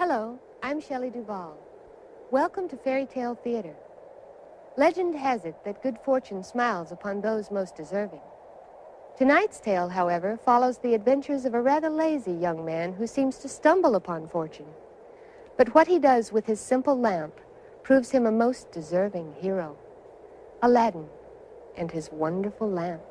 Hello, I'm Shelley Duvall. Welcome to Fairy Tale Theater. Legend has it that good fortune smiles upon those most deserving. Tonight's tale, however, follows the adventures of a rather lazy young man who seems to stumble upon fortune. But what he does with his simple lamp proves him a most deserving hero. Aladdin and his wonderful lamp.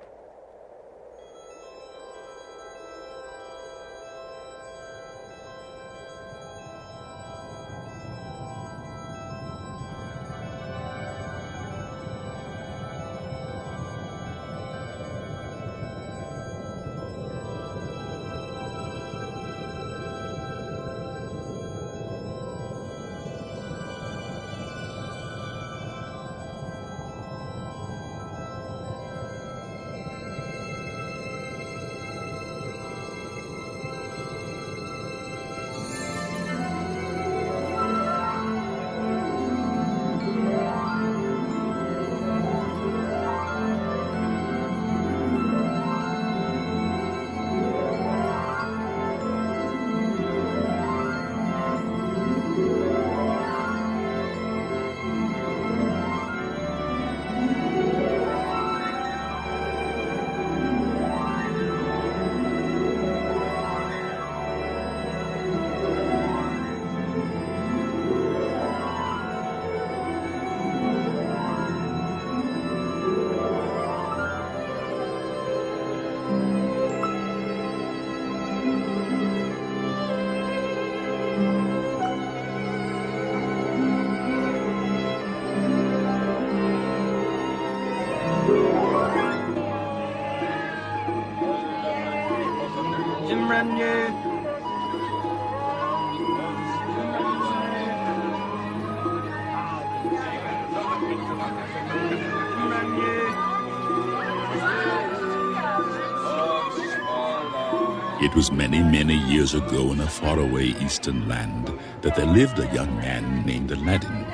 It was many, many years ago in a faraway eastern land that there lived a young man named Aladdin.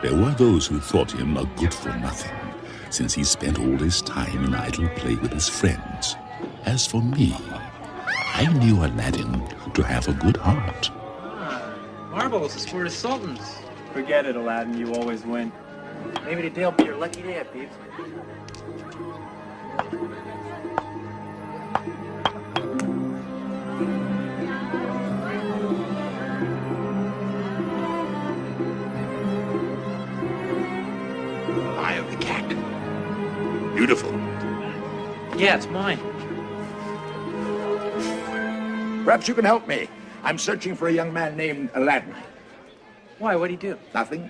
There were those who thought him a good-for-nothing, since he spent all his time in idle play with his friends. As for me, I knew Aladdin to have a good heart. Marbles is for the sultans. Forget it, Aladdin. You always win. Maybe today'll be your lucky day, peeps. Eye of the cat. Beautiful. Yeah, it's mine. Perhaps you can help me. I'm searching for a young man named Aladdin. Why, what'd he do? Nothing?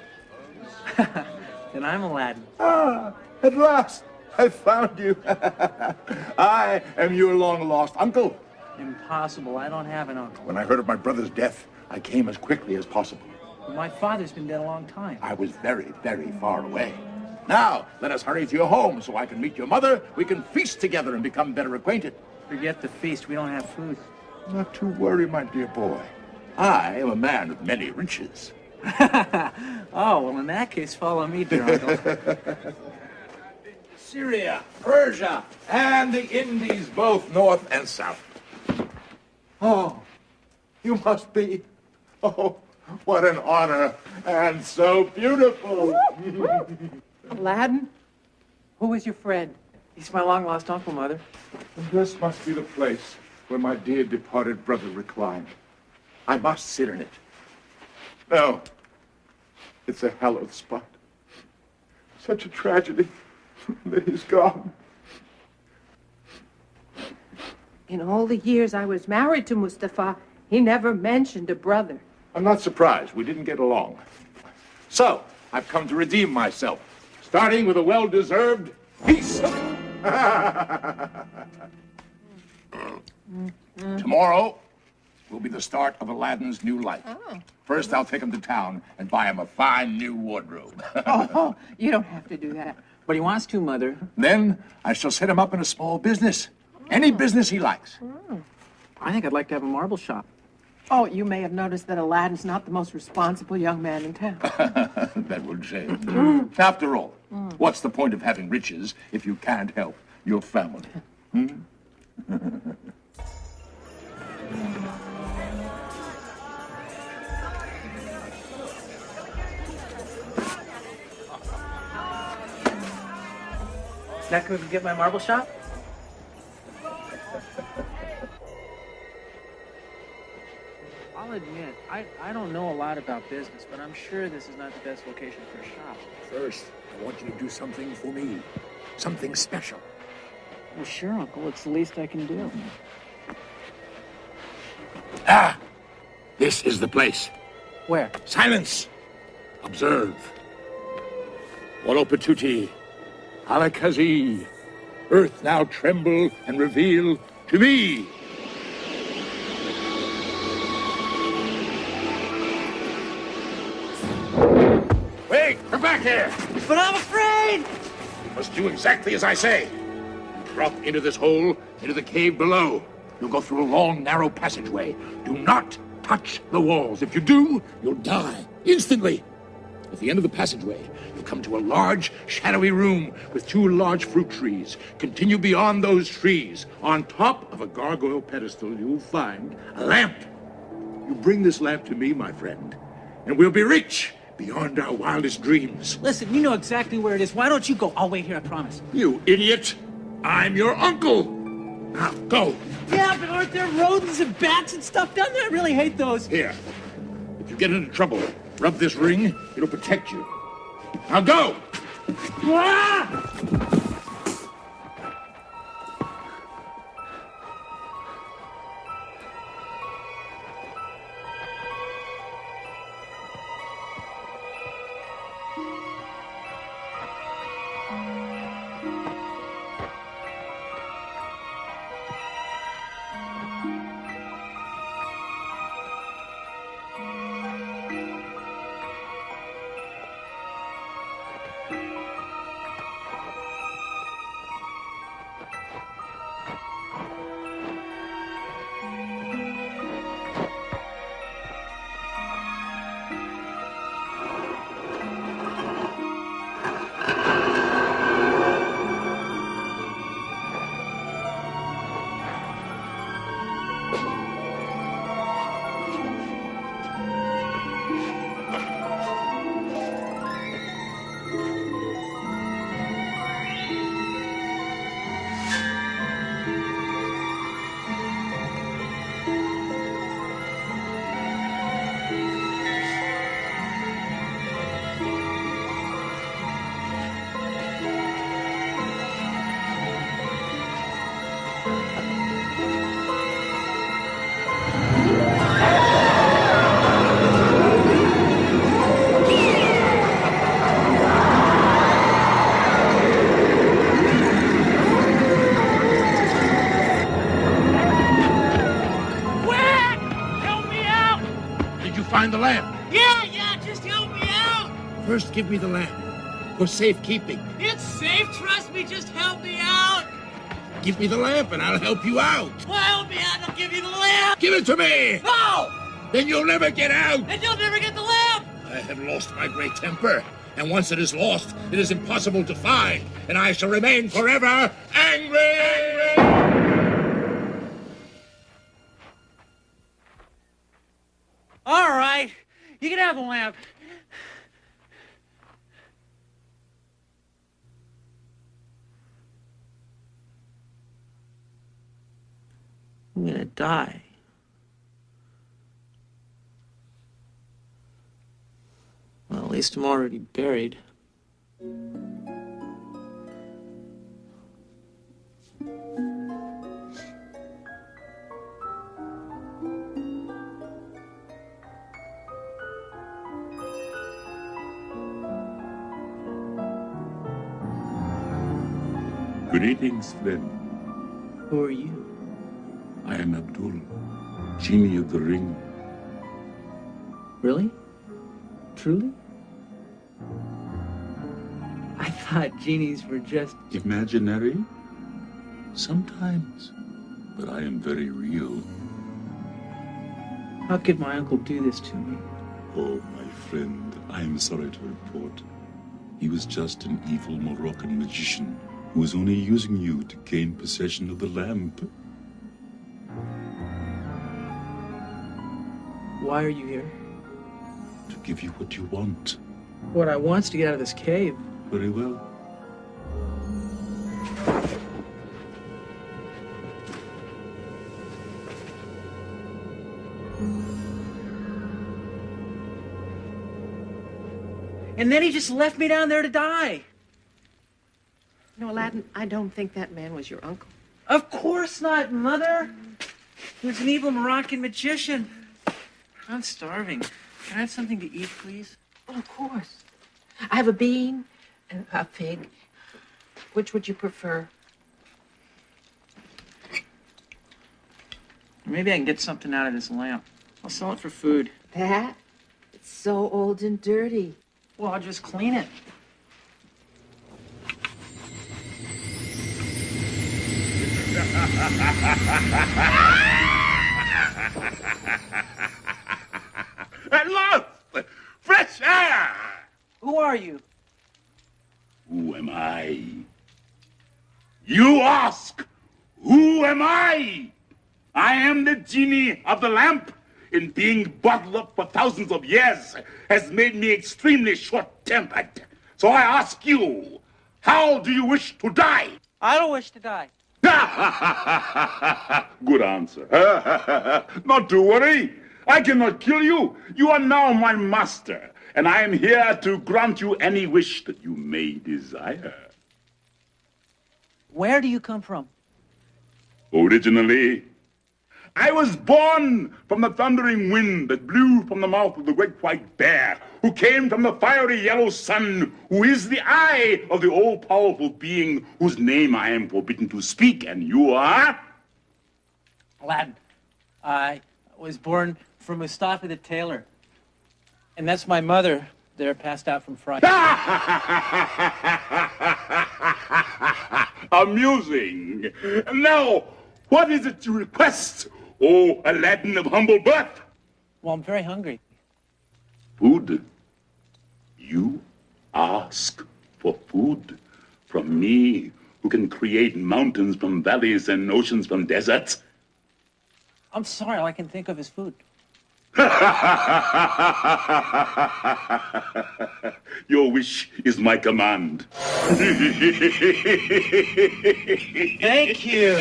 Then I'm Aladdin. Ah, at last, I found you. I am your long-lost uncle. Impossible. I don't have an uncle. When I heard of my brother's death, I came as quickly as possible. My father's been dead a long time. I was very, very far away. Now, let us hurry to your home so I can meet your mother. We can feast together and become better acquainted. Forget the feast. We don't have food. Not to worry, my dear boy. I am a man of many riches. Oh, well, in that case, follow me, dear uncle. Syria, Persia, and the Indies, both north and south. Oh, you must be. Oh, what an honor, and so beautiful. Aladdin? Who is your friend? He's my long-lost uncle, Mother. And this must be the place where my dear departed brother reclined. I must sit in it. No, it's a hallowed spot. Such a tragedy that he's gone. In all the years I was married to Mustafa, he never mentioned a brother. I'm not surprised. We didn't get along. So, I've come to redeem myself, starting with a well-deserved feast. Tomorrow will be the start of Aladdin's new life. Oh. First, I'll take him to town and buy him a fine new wardrobe. Oh, you don't have to do that. But he wants to, Mother. Then I shall set him up in a small business. Any business he likes. I think I'd like to have a marble shop. Oh, you may have noticed that Aladdin's not the most responsible young man in town. That would change. After all, what's the point of having riches if you can't help your family? That could get my marble shop? I'll admit, I don't know a lot about business, but I'm sure this is not the best location for a shop. First, I want you to do something for me. Something special. Well, sure, Uncle. It's the least I can do. Ah! This is the place. Where? Silence! Observe. Wolopetuti, Alakazi. Earth now tremble and reveal to me. Wait, come back here. But I'm afraid! You must do exactly as I say. Drop into this hole, into the cave below. You'll go through a long, narrow passageway. Do not touch the walls. If you do, you'll die instantly. At the end of the passageway, you'll come to a large, shadowy room with 2 large fruit trees. Continue beyond those trees. On top of a gargoyle pedestal, you'll find a lamp. You bring this lamp to me, my friend, and we'll be rich beyond our wildest dreams. Listen, you know exactly where it is. Why don't you go? I'll wait here, I promise. You idiot! I'm your uncle! Now, go! Yeah, but aren't there rodents and bats and stuff down there? I really hate those. Here. If you get into trouble, rub this ring. It'll protect you. Now go! Ah! The lamp. Yeah, just help me out. First, give me the lamp for safekeeping. It's safe, trust me, just help me out. Give me the lamp and I'll help you out. Well, help me out, I'll give you the lamp. Give it to me. No. Then you'll never get out. And you'll never get the lamp. I have lost my great temper, and once it is lost, it is impossible to find, and I shall remain forever angry. All right, you can have the lamp. I'm gonna die. Well, at least I'm already buried. Greetings, friend. Who are you? I am Abdul, genie of the ring. Really? Truly? I thought genies were just... Imaginary? Sometimes. But I am very real. How could my uncle do this to me? Oh, my friend, I am sorry to report. He was just an evil Moroccan magician who was only using you to gain possession of the lamp. Why are you here? To give you what you want. What I want's to get out of this cave. Very well. And then he just left me down there to die. No, Aladdin, I don't think that man was your uncle. Of course not, Mother. He was an evil Moroccan magician. I'm starving. Can I have something to eat, please? Oh, of course. I have a bean and a pig. Which would you prefer? Maybe I can get something out of this lamp. I'll sell it for food. That? It's so old and dirty. Well, I'll just clean it. At last! Fresh air! Who are you? Who am I? You ask, who am I? I am the genie of the lamp, and being bottled up for thousands of years has made me extremely short-tempered. So I ask you, how do you wish to die? I don't wish to die. Good answer. Not to worry. I cannot kill you. You are now my master, and I am here to grant you any wish that you may desire. Where do you come from? Originally, I was born from the thundering wind that blew from the mouth of the great white bear, who came from the fiery yellow sun, who is the eye of the all-powerful being whose name I am forbidden to speak, and you are? Aladdin. I was born from Mustafa the tailor. And that's my mother there, passed out from fright. Amusing. Now, what is it you request, O Aladdin of humble birth? Well, I'm very hungry. Food. You ask for food from me, who can create mountains from valleys and oceans from deserts? I'm sorry, all I can think of is food. Your wish is my command. Thank you.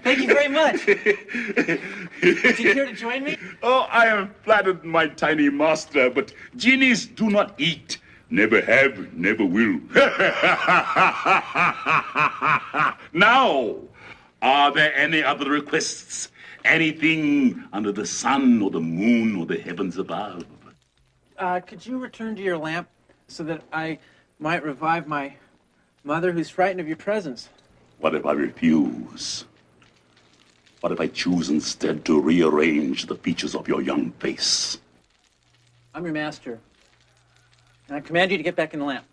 Thank you very much. Would you care to join me? Oh, I am flattered, my tiny master, but genies do not eat. Never have, never will. Now, are there any other requests? Anything under the sun or the moon or the heavens above? Could you return to your lamp so that I might revive my mother who's frightened of your presence? What if I refuse? What if I choose instead to rearrange the features of your young face? I'm your master. And I command you to get back in the lamp.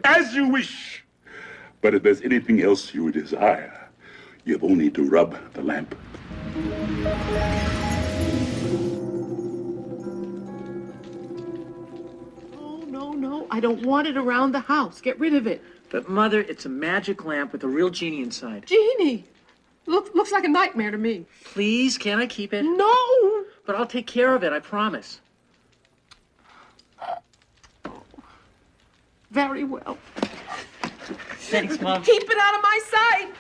As you wish. But if there's anything else you desire, you have only to rub the lamp. Oh, no, I don't want it around the house. Get rid of it. But, Mother, it's a magic lamp with a real genie inside. Genie! Looks like a nightmare to me. Please, can I keep it? No! But I'll take care of it, I promise. Very well. Thanks, Mom. Keep it out of my sight!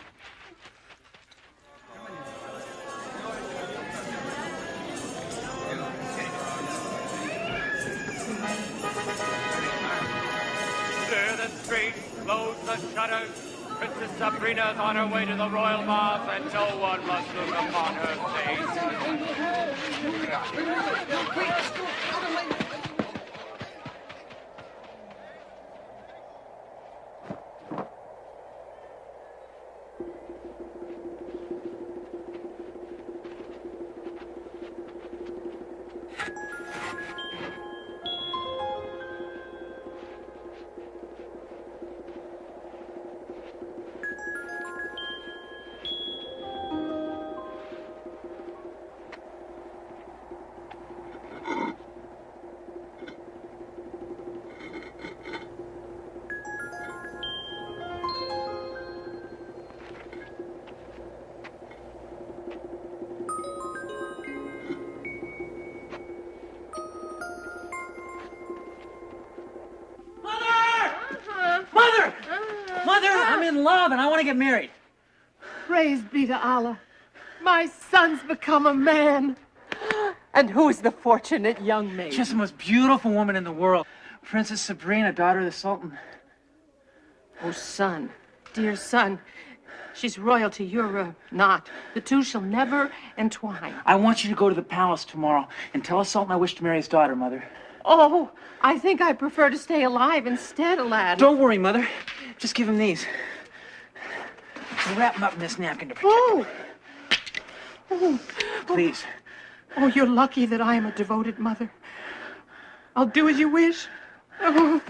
Clear the streets, close the shutters. Princess Sabrina's on her way to the royal bath, and no one must look upon her face. Mother, I'm in love and I want to get married. Praise be to Allah. My son's become a man. And who is the fortunate young maid? She's the most beautiful woman in the world. Princess Sabrina, daughter of the Sultan. Oh, son, dear son, she's royalty, you're not. The two shall never entwine. I want you to go to the palace tomorrow and tell the Sultan I wish to marry his daughter, Mother. Oh, I think I prefer to stay alive instead, Aladdin. Don't worry, Mother. Just give him these. I'll wrap him up in this napkin to protect him. Oh. Please. Oh, you're lucky that I am a devoted mother. I'll do as you wish. Oh.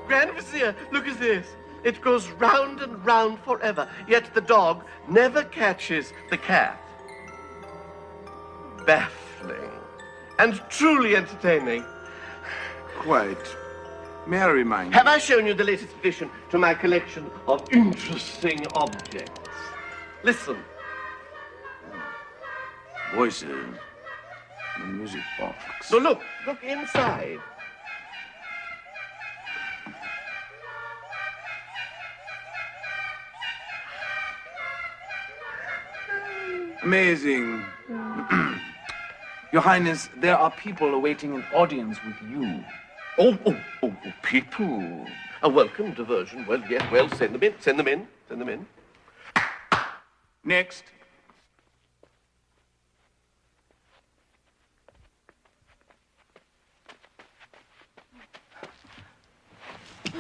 Grand Vizier, look at this. It goes round and round forever, yet the dog never catches the cat. Baffling and truly entertaining. Quite. May I remind Have I shown you the latest addition to my collection of interesting objects? Listen. Voices. The music box. So look inside. Amazing. Your Highness, there are people awaiting an audience with you. Oh, people. A welcome diversion. Well, yes, well, send them in. Next.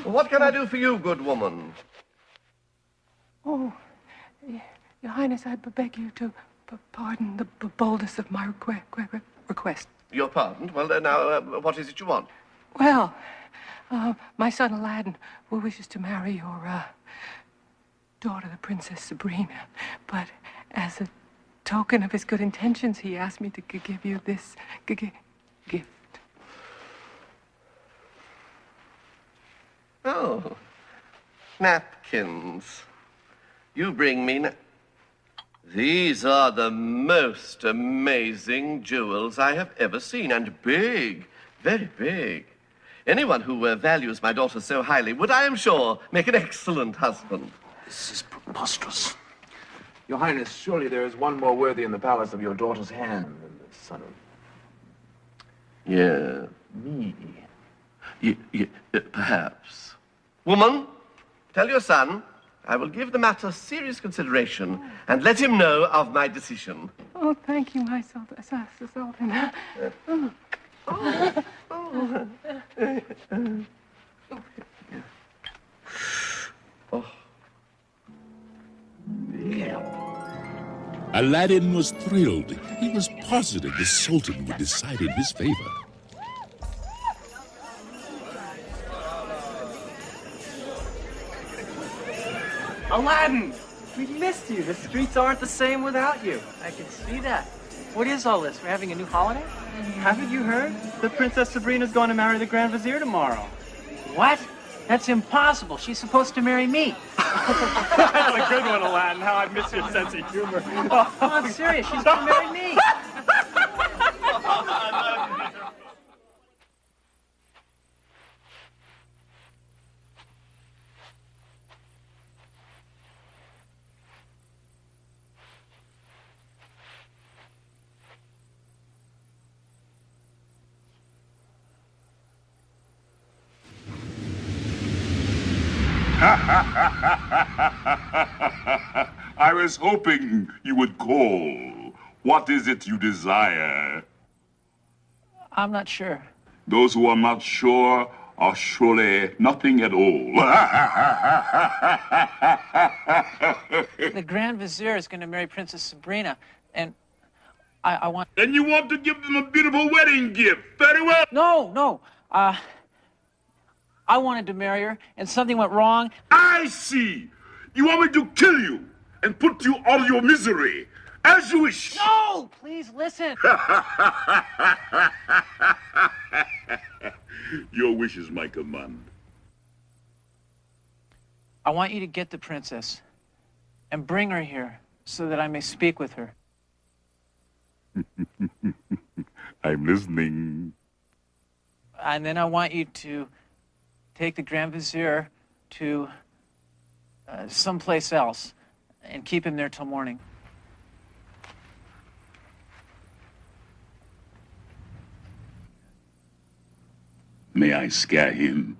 What can I do for you, good woman? Oh, Your Highness, I beg you to pardon the boldness of my request. You're pardoned? Well, now, what is it you want? Well, my son Aladdin wishes to marry your daughter, the Princess Sabrina. But as a token of his good intentions, he asked me to give you this gift. Oh, napkins. You bring me These are the most amazing jewels I have ever seen, and big, very big. Anyone who values my daughter so highly would, I am sure, make an excellent husband. This is preposterous. Your Highness, surely there is one more worthy in the palace of your daughter's hand than the son of... Yeah. me. Perhaps. Woman, tell your son I will give the matter serious consideration and let him know of my decision. Oh, thank you, my Sultan. Aladdin was thrilled. He was positive the Sultan would decide in his favor. Aladdin! We missed you. The streets aren't the same without you. I can see that. What is all this? We're having a new holiday? Haven't you heard? The Princess Sabrina's going to marry the Grand Vizier tomorrow. What? That's impossible. She's supposed to marry me. That's a good one, Aladdin. How I miss your sense of humor. Oh, I'm serious. She's going to marry me. I was hoping you would call. What is it you desire? I'm not sure. Those who are not sure are surely nothing at all. The Grand Vizier is going to marry Princess Sabrina, and I want... And you want to give them a beautiful wedding gift. Very well. No. I wanted to marry her, and something went wrong. I see. You want me to kill you and put you out of your misery. As you wish. No, please listen. Your wish is my command. I want you to get the princess and bring her here so that I may speak with her. I'm listening. And then I want you to take the Grand Vizier to someplace else and keep him there till morning. May I scare him?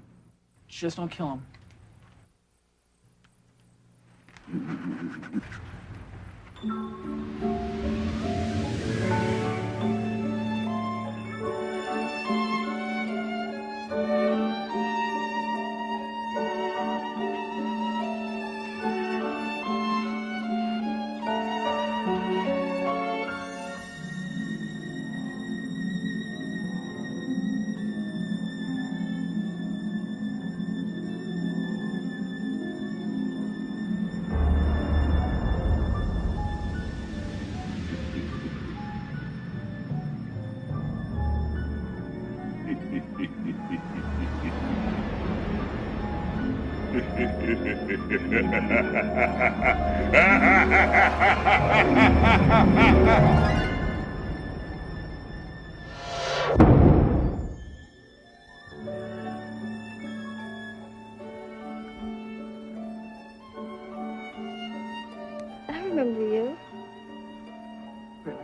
Just don't kill him. I remember you. Really?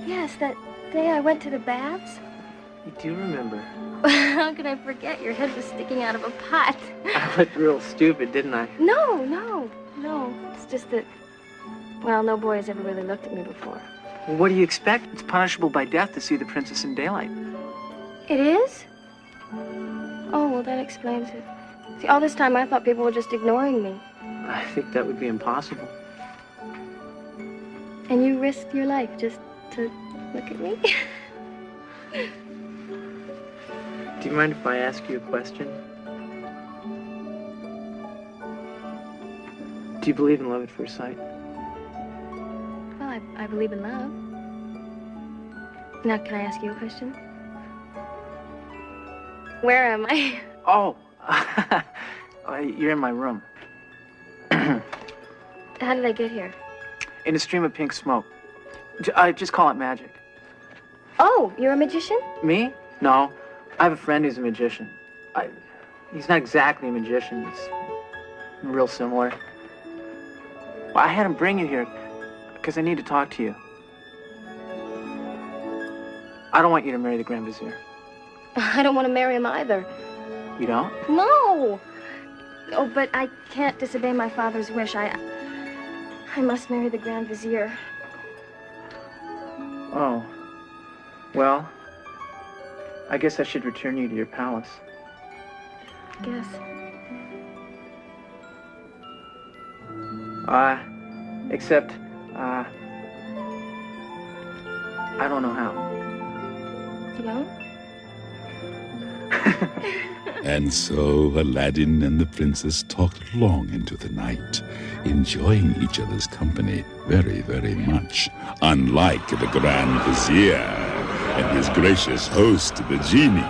Yes, that day I went to the baths. You do remember. How could I forget? Your head was sticking out of a pot. I looked real stupid, didn't I? No. It's just that, well, no boy has ever really looked at me before. Well, what do you expect? It's punishable by death to see the princess in daylight. It is? Oh, well, that explains it. See, all this time I thought people were just ignoring me. I think that would be impossible. And you risked your life just to look at me? Do you mind if I ask you a question? Do you believe in love at first sight? Well, I believe in love. Now, can I ask you a question? Where am I? Oh, you're in my room. How did I get here? In a stream of pink smoke. Just call it magic. Oh, you're a magician? Me? No. I have a friend who's a magician. He's not exactly a magician. He's real similar. Well, I had him bring you here because I need to talk to you. I don't want you to marry the Grand Vizier. I don't want to marry him either. You don't? No! Oh, but I can't disobey my father's wish. I must marry the Grand Vizier. Oh. Well, I guess I should return you to your palace. Guess. Except, I don't know how. You don't? And so Aladdin and the princess talked long into the night, enjoying each other's company very, very much, unlike the Grand Vizier and his gracious host, the genie.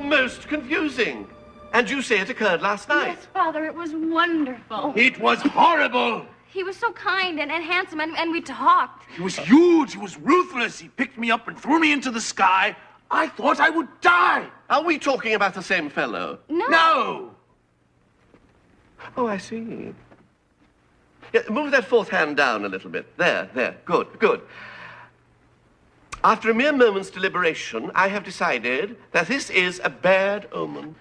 Most confusing. And you say it occurred last night. Yes, Father, it was wonderful. It was horrible. He was so kind and handsome, and we talked. He was huge. He was ruthless. He picked me up and threw me into the sky. I thought I would die. Are we talking about the same fellow? No. Oh, I see. Yeah, move that fourth hand down a little bit. There. Good, good. After a mere moment's deliberation, I have decided that this is a bad omen.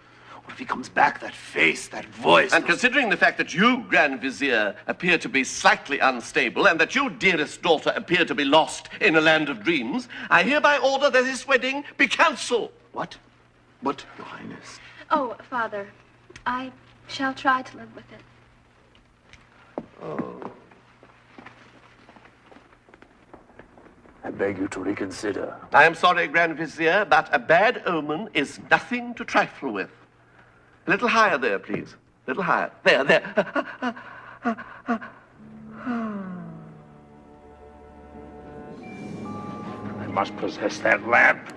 What if he comes back, that face, that voice? And considering the fact that you, Grand Vizier, appear to be slightly unstable, and that you, dearest daughter, appear to be lost in a land of dreams, I hereby order that this wedding be cancelled. What? What, Your Highness? Oh, Father, I Shall try to live with it. Oh. I beg you to reconsider. I am sorry, Grand Vizier, but a bad omen is nothing to trifle with. A little higher there, please. A little higher. There, there. I must possess that lamp.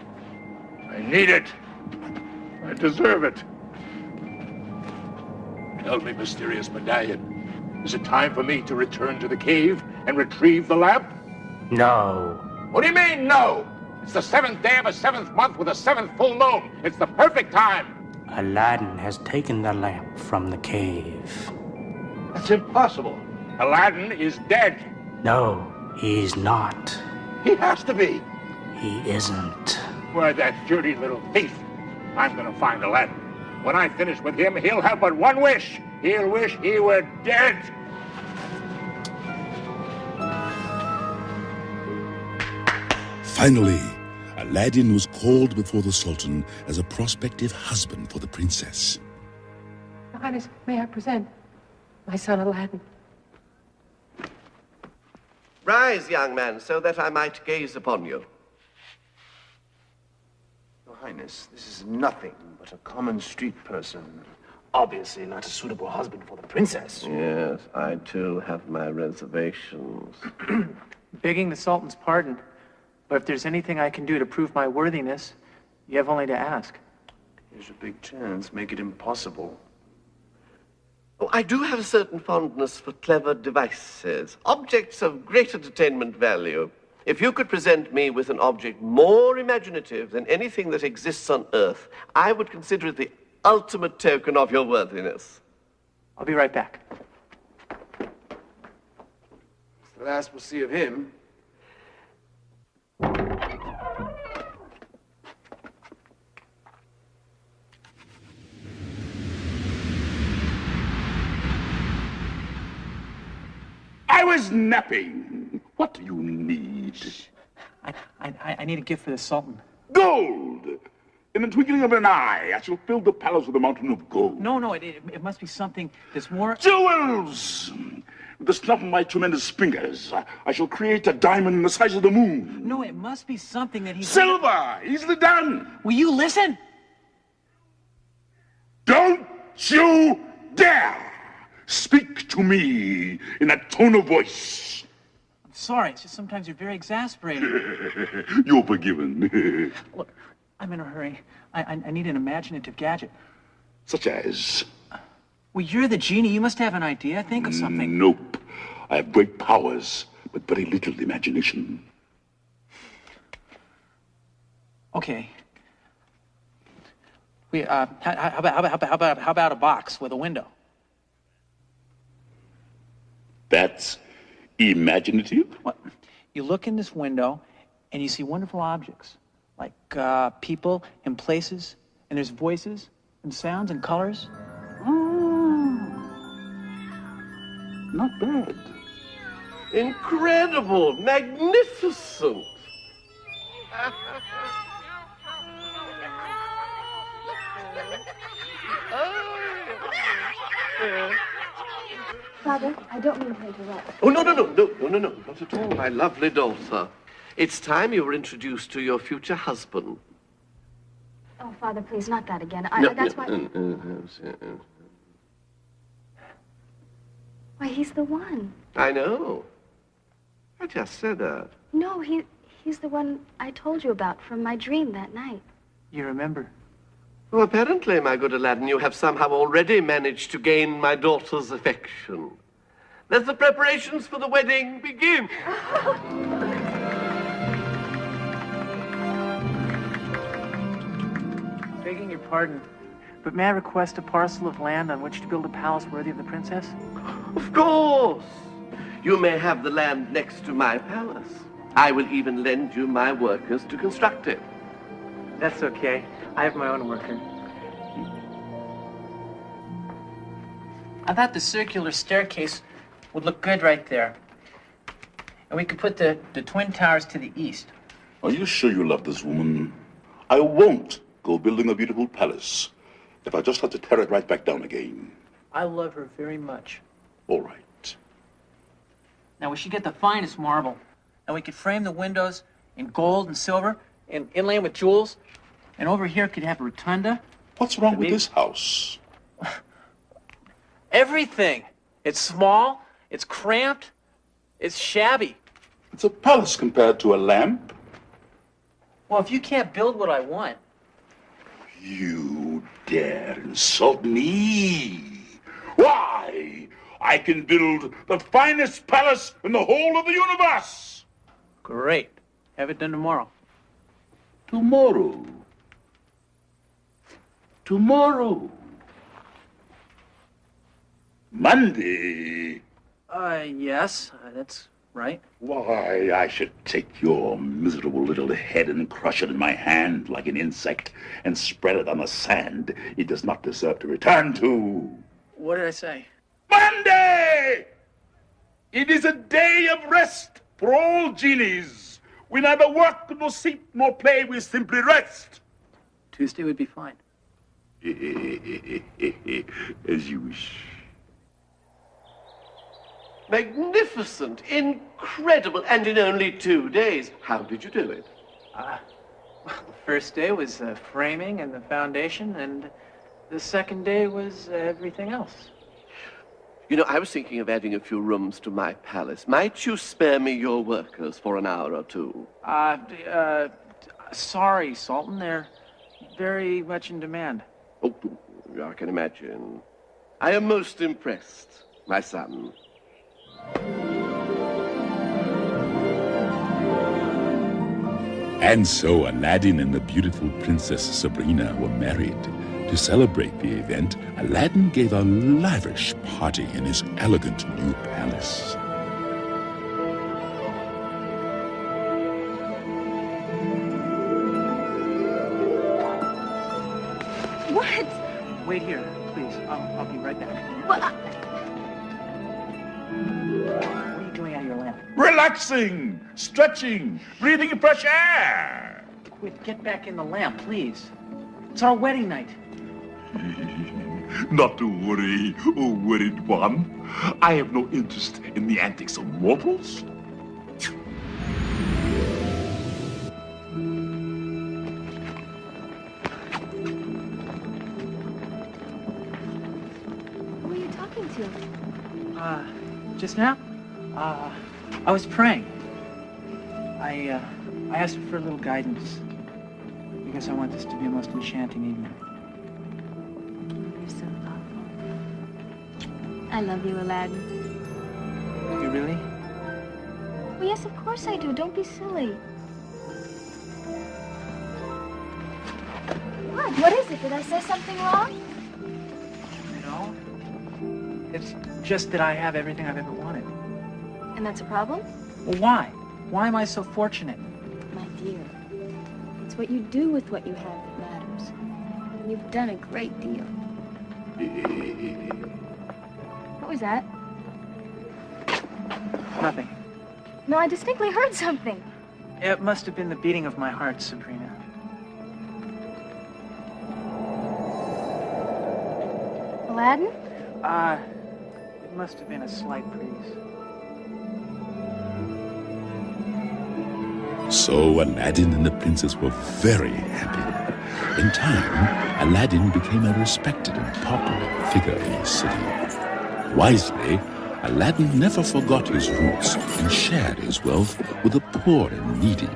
I need it. I deserve it. Tell me, mysterious medallion, is it time for me to return to the cave and retrieve the lamp? No. What do you mean, no? It's the 7th day of a 7th month with a 7th full moon. It's the perfect time. Aladdin has taken the lamp from the cave. That's impossible. Aladdin is dead. No, he's not. He has to be. He isn't. Why, that dirty little thief. I'm gonna find Aladdin. When I finish with him, he'll have but one wish. He'll wish he were dead. Finally, Aladdin was called before the Sultan as a prospective husband for the princess. Your Highness, may I present my son Aladdin? Rise, young man, so that I might gaze upon you. Your Highness, this is nothing but a common street person. Obviously not a suitable husband for the princess. Yes, I too have my reservations. Begging the Sultan's pardon, but if there's anything I can do to prove my worthiness, you have only to ask. Here's a big chance. Make it impossible. Oh, I do have a certain fondness for clever devices, objects of great entertainment value. If you could present me with an object more imaginative than anything that exists on Earth, I would consider it the ultimate token of your worthiness. I'll be right back. It's the last we'll see of him. I was napping. What do you need? I need a gift for the Sultan. Gold! In the twinkling of an eye, I shall fill the palace with a mountain of gold. No, it must be something that's more... Jewels! With the snap of my tremendous fingers, I shall create a diamond the size of the moon. No, it must be something that he's... Silver! Easily done! Will you listen? Don't you dare speak to me in that tone of voice. I'm sorry, it's just sometimes you're very exasperating. You're forgiven. Look, I'm in a hurry. I need an imaginative gadget. Such as? Well, you're the genie. You must have an idea. Think of something. Nope. I have great powers, but very little imagination. Okay. How about a box with a window? That's imaginative? What? You look in this window, and you see wonderful objects, like people and places, and there's voices and sounds and colors. Not bad. Incredible! Magnificent! Father, I don't mean to interrupt. Oh, no, not at all, my lovely daughter. It's time you were introduced to your future husband. Oh, Father, please, not that again. That's why... Why, he's the one. I know. I just said that. No, he's the one I told you about from my dream that night. You remember? Well, apparently, my good Aladdin, you have somehow already managed to gain my daughter's affection. Let the preparations for the wedding begin. Begging your pardon, but may I request a parcel of land on which to build a palace worthy of the princess? Of course. You may have the land next to my palace. I will even lend you my workers to construct it. That's okay. I have my own worker. I thought the circular staircase would look good right there. And we could put the twin towers to the east. Are you sure you love this woman? I won't go building a beautiful palace if I just have to tear it right back down again. I love her very much. All right. Now, we should get the finest marble. And we could frame the windows in gold and silver and inlaid with jewels. And over here could have a rotunda. What's wrong with this house? Everything. It's small, it's cramped, it's shabby. It's a palace compared to a lamp. Well, if you can't build what I want... You dare insult me? Why? I can build the finest palace in the whole of the universe. Great. Have it done tomorrow. Tomorrow. Tomorrow. Monday. Yes, that's right. Why, I should take your miserable little head and crush it in my hand like an insect and spread it on the sand it does not deserve to return to. What did I say? Monday! It is a day of rest for all genies. We neither work nor sleep nor play, we simply rest. Tuesday would be fine. As you wish. Magnificent, incredible, and in only 2 days. How did you do it? Well, the first day was framing and the foundation, and the second day was everything else. You know, I was thinking of adding a few rooms to my palace. Might you spare me your workers for an hour or two? Sorry, Sultan. They're very much in demand. Oh, I can imagine. I am most impressed, my son. And so Aladdin and the beautiful Princess Sabrina were married. To celebrate the event, Aladdin gave a lavish party in his elegant new palace. What? Wait here, please. I'll be right back. What? What are you doing out of your lamp? Relaxing, stretching, breathing fresh air. Quit. Get back in the lamp, please. It's our wedding night. Not to worry, oh worried one. I have no interest in the antics of mortals. Who are you talking to? Just now? I was praying. I asked for a little guidance because I want this to be a most enchanting evening. You're so thoughtful. I love you, Aladdin. You really? Well, yes, of course I do. Don't be silly. What is it? Did I say something wrong? No. It's just that I have everything I've ever wanted. And that's a problem? Well, why? Why am I so fortunate? My dear, it's what you do with what you have that matters. And you've done a great deal. What was that? Nothing. No, I distinctly heard something. It must have been the beating of my heart, Sabrina. Aladdin? It must have been a slight breeze. So Aladdin and the princess were very happy. In time, Aladdin became a respected and popular figure in the city. Wisely, Aladdin never forgot his roots and shared his wealth with the poor and needy.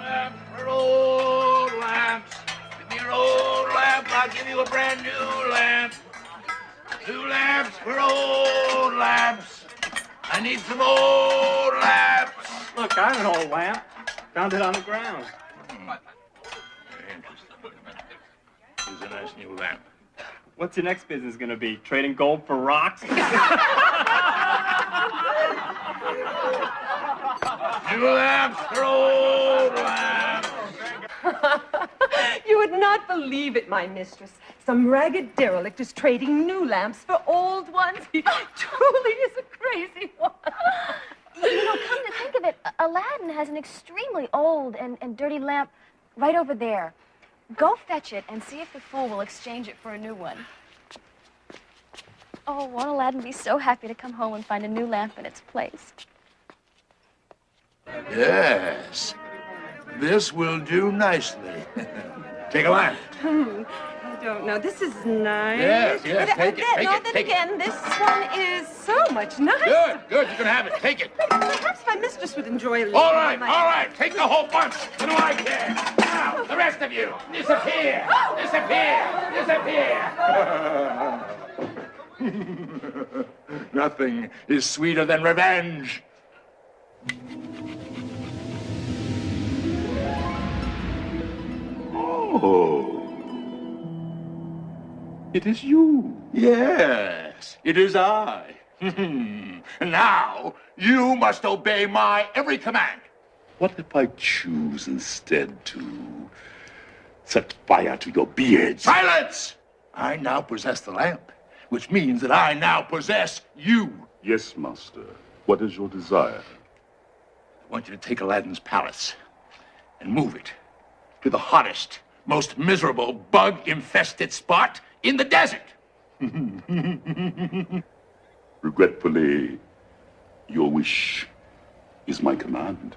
Lamps for old lamps. Give me your old lamp, I'll give you a brand new lamp. 2 lamps for old lamps. I need some old lamps. Look, I have an old lamp. Found it on the ground. Here's a nice new lamp. What's your next business gonna be? Trading gold for rocks? New lamps for old lamps. You would not believe it, my mistress. Some ragged derelict is trading new lamps for old ones. He truly is a crazy one. You know, come to think of it, Aladdin has an extremely old and dirty lamp right over there. Go fetch it and see if the fool will exchange it for a new one. Oh, won't Aladdin be so happy to come home and find a new lamp in its place? Yes. This will do nicely. Take a lamp. I don't know. This is nice. Yes, take it. Again, this one is so much nicer. Good, you can have it. Take it. Perhaps my mistress would enjoy a little. All right, take the whole bunch. What do I care? Now, the rest of you, disappear. Nothing is sweeter than revenge. Oh. It is you. Yes, it is I. Now, you must obey my every command. What if I choose instead to set fire to your beards? Silence! I now possess the lamp, which means that I now possess you. Yes, master. What is your desire? I want you to take Aladdin's palace and move it to the hottest, most miserable, bug-infested spot in the desert. Regretfully, your wish is my command.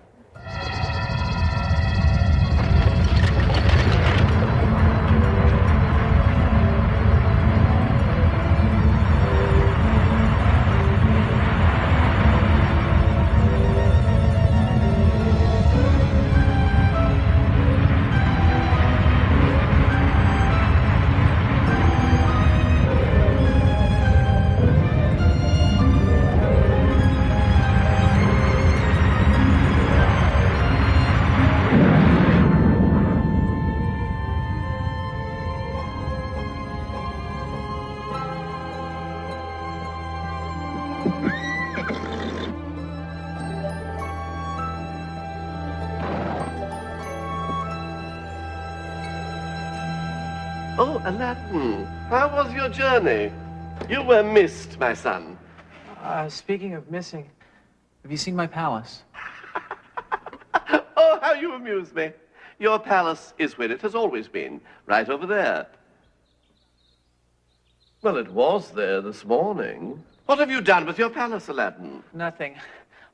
Oh, Aladdin, how was your journey? You were missed, my son. Speaking of missing, have you seen my palace? Oh, how you amuse me. Your palace is where it has always been, right over there. Well, it was there this morning. What have you done with your palace, Aladdin? Nothing.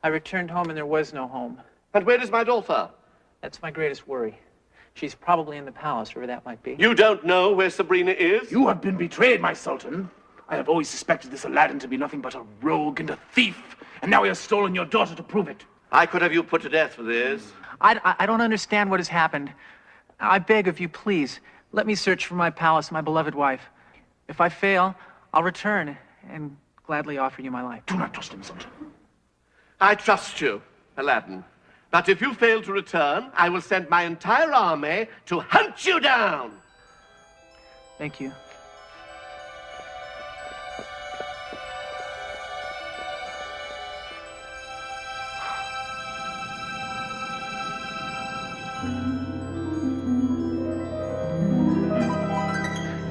I returned home and there was no home. And where is my daughter? That's my greatest worry. She's probably in the palace, wherever that might be. You don't know where Sabrina is? You have been betrayed, my Sultan. I have always suspected this Aladdin to be nothing but a rogue and a thief, and now he has stolen your daughter to prove it. I could have you put to death for this. I don't understand what has happened. I beg of you, please, let me search for my palace, my beloved wife. If I fail, I'll return and gladly offer you my life. Do not trust him, Sultan. I trust you, Aladdin. But if you fail to return, I will send my entire army to hunt you down. Thank you.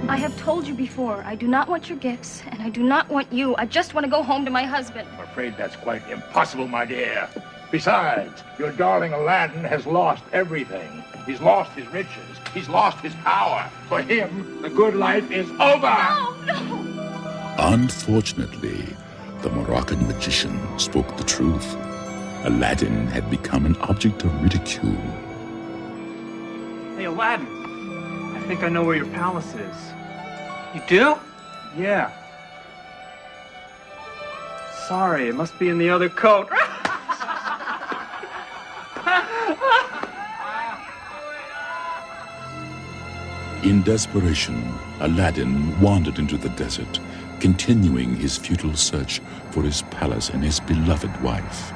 I have told you before, I do not want your gifts, and I do not want you. I just want to go home to my husband. I'm afraid that's quite impossible, my dear. Besides, your darling Aladdin has lost everything. He's lost his riches. He's lost his power. For him, the good life is over. No, no. Unfortunately, the Moroccan magician spoke the truth. Aladdin had become an object of ridicule. Hey, Aladdin, I think I know where your palace is. You do? Yeah. Sorry, it must be in the other coat. In desperation, Aladdin wandered into the desert, continuing his futile search for his palace and his beloved wife.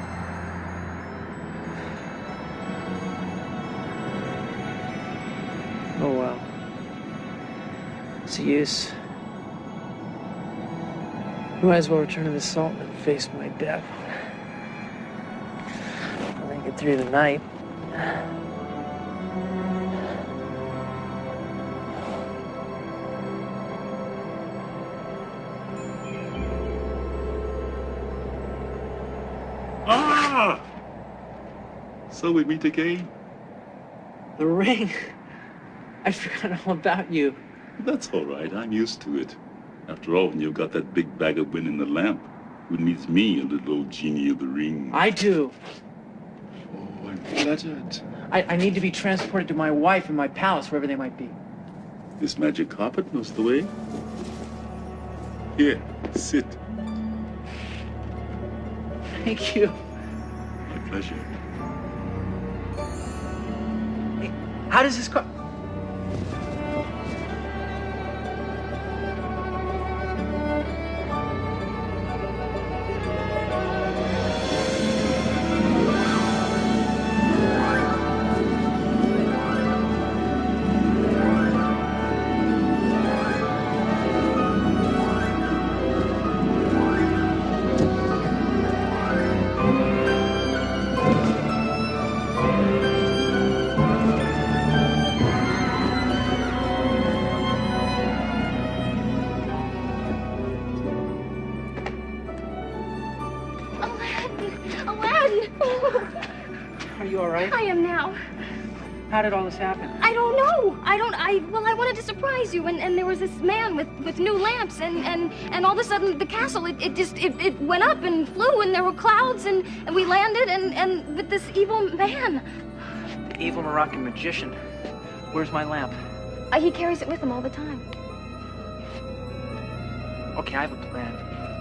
Oh, well. What's the use? Might as well return to the Sultan and face my death. I'll make it through the night. So we meet again? The ring. I'd forgotten all about you. That's all right. I'm used to it. After all, when you've got that big bag of wind in the lamp, who needs me, a little old genie of the ring? I do. Oh, I'm flattered. I need to be transported to my wife and my palace, wherever they might be. This magic carpet knows the way. Here, sit. Thank you. My pleasure. Hey, how does this go? How did all this happen? I don't know. Well, I wanted to surprise you, and there was this man with new lamps, and all of a sudden the castle, it went up and flew, and there were clouds, and we landed, and with this evil man. The evil Moroccan magician. Where's my lamp? He carries it with him all the time. Okay, I have a plan.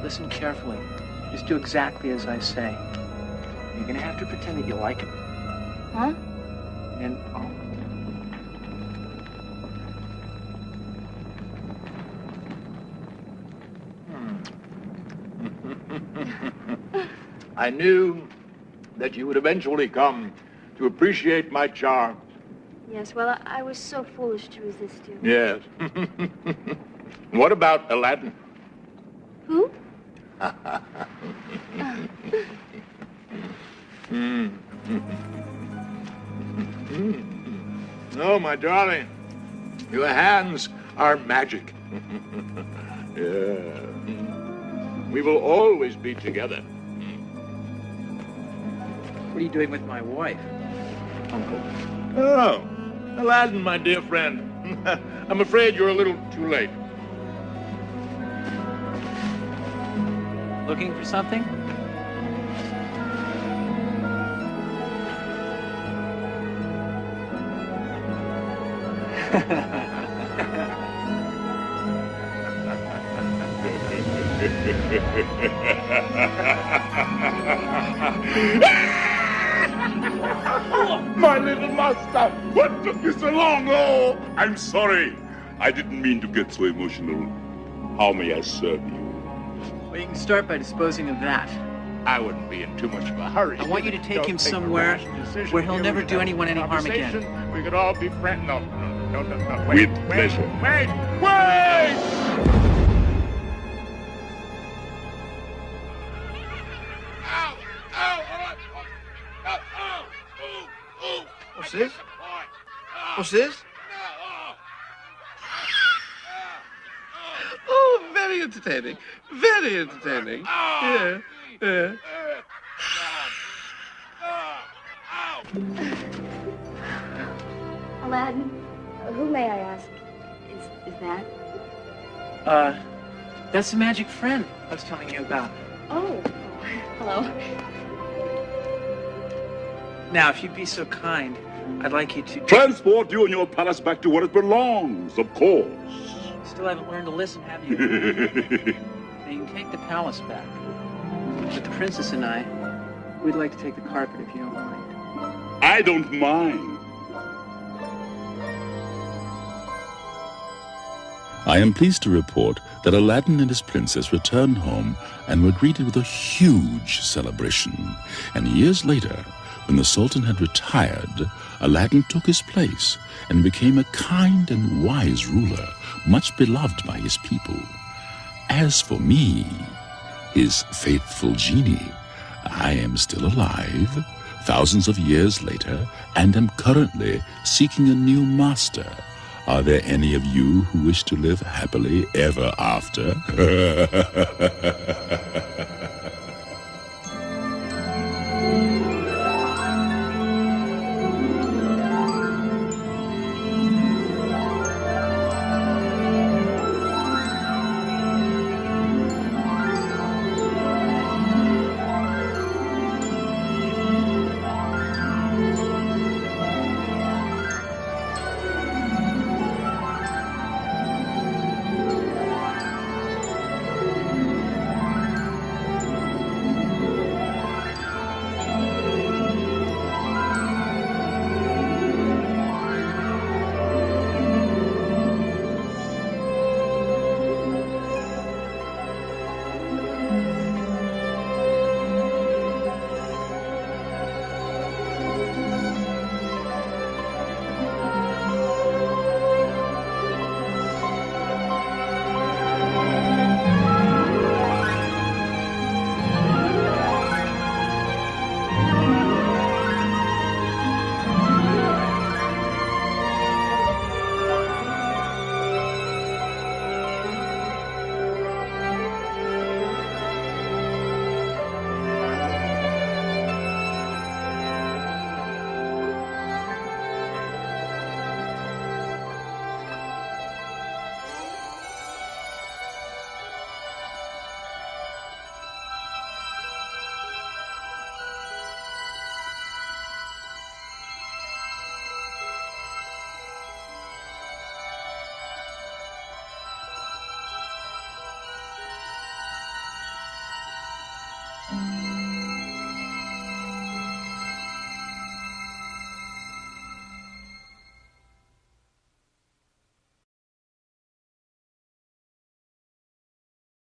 Listen carefully. Just do exactly as I say. You're gonna have to pretend that you like him. Huh? And I knew that you would eventually come to appreciate my charm. Yes, well, I was so foolish to resist you. Yes. What about Aladdin? Who? Oh, my darling, your hands are magic. Yeah. We will always be together. what are you doing with my wife, Uncle? Oh, Aladdin, my dear friend. I'm afraid you're a little too late. Looking for something? My little master, what took you so long? Oh, I'm sorry. I didn't mean to get so emotional. How may I serve you? Well, you can start by disposing of that. I wouldn't be in too much of a hurry. I want you to take him Don't somewhere a rash decision. where he'll Here never we do have anyone any harm again. conversation. We could all be friends. No, wait. With pleasure. Wait! What's this? What's this? Oh, very entertaining. Very entertaining. Yeah, yeah. Aladdin, who may I ask is that? That's the magic friend I was telling you about. Oh, hello. Now, if you'd be so kind, I'd like you to... Transport you and your palace back to where it belongs, of course. Still haven't learned to listen, have you? Now, you can take the palace back. But the princess and I, we'd like to take the carpet if you don't mind. I don't mind. I am pleased to report that Aladdin and his princess returned home and were greeted with a huge celebration. And years later, when the Sultan had retired, Aladdin took his place and became a kind and wise ruler, much beloved by his people. As for me, his faithful genie, I am still alive, thousands of years later, and am currently seeking a new master. Are there any of you who wish to live happily ever after?